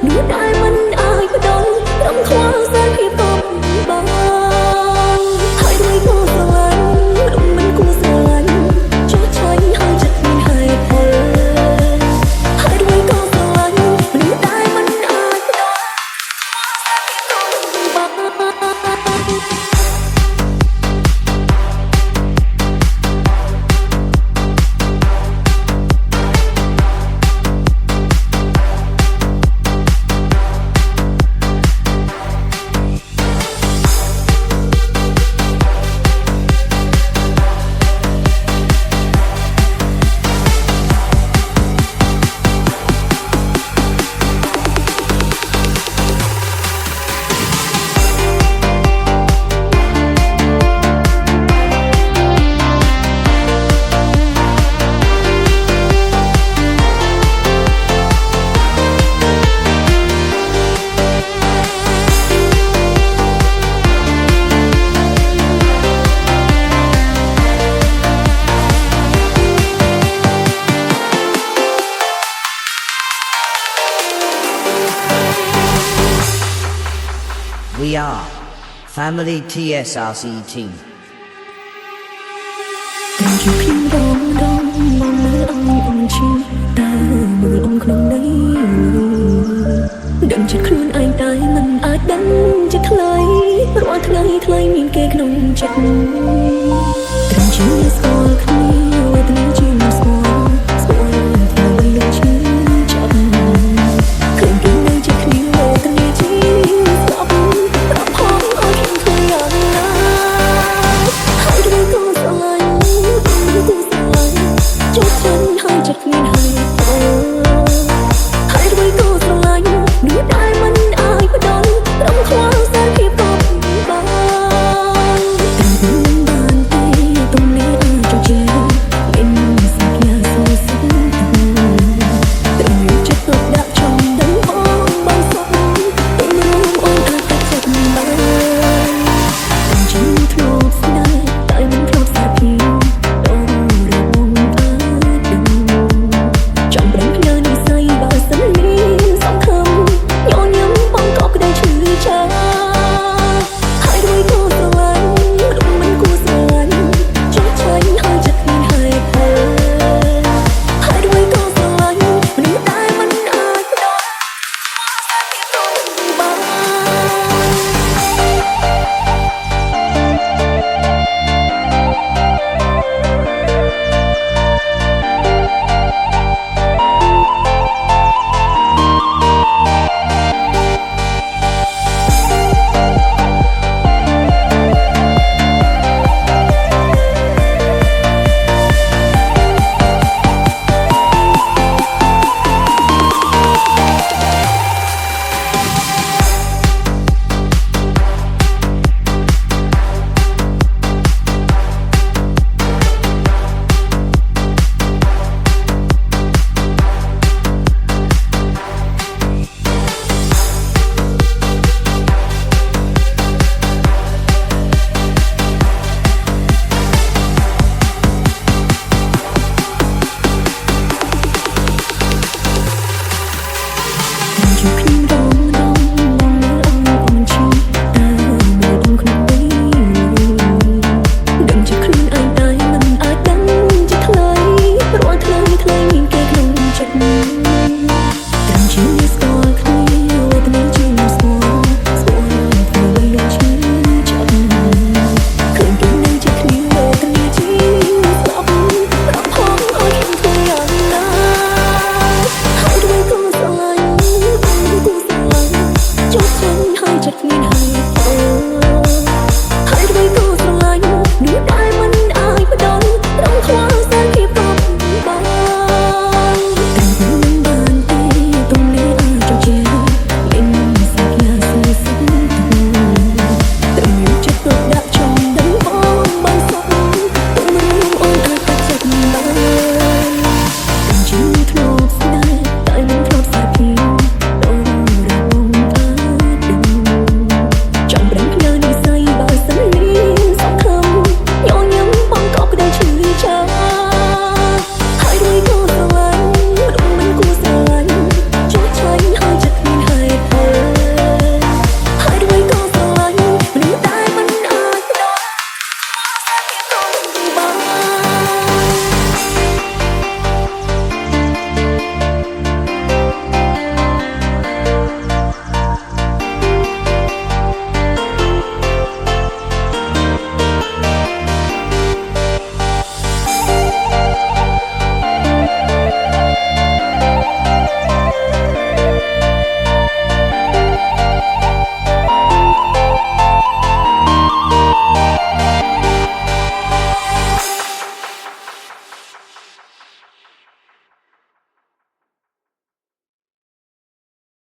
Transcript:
នោះដែលមិនអាចបដលរំខ្វល់សែនភាពក៏បានហើយដូចក៏ស្រឡាញ់រំមិនគួរស្រឡាញ់ចោះឆាញ់ហើយចិត្តមានហេតុផលហើយដូចក៏ស្រឡាញ់នោះដែលមិនអាចបដលសែនភាពក៏We are Family TSRC Team. តែជួបខ្ញុំដងមកមើលអងឈឺតើមើលក្នុងន័យដឹងចិត្តខ្លួនឯងតែមិនអាចដឹងចិត្តថ្លៃរាល់ថ្ងៃថ្លៃមានគេក្នុងចិត្តត្រឹមជាស្គាល់គ្នាវេទនាជាស្គាល់ធ្វើឲ្យលោកឈឺចាប់ឃើញគេនៅចិត្តគ្នាវេទនាជាស្គាល់ប្រផងឲ្យខ្ញុំធ្វើយ៉ាងណាហើយដូចក៏ស្រឡាញ់ចុះฉันហើយចិត្តមានហើយហើយដូចក៏ស្រឡាញ់នោះដែលមិនអាចបដលរំខ្វល់សែនភាពក៏បានតែមិនបានទេទំនេរអាចជជែកមានសក្យាសូសឹកត្រឹមចិត្តទុកដាក់ចំដឹងបងសុំទៅមើលអូនអាចតែចិត្តបានฉันធ្លាប់ស្នេហ៍តែមិនធ្លាប់សាពីជួបគ្នា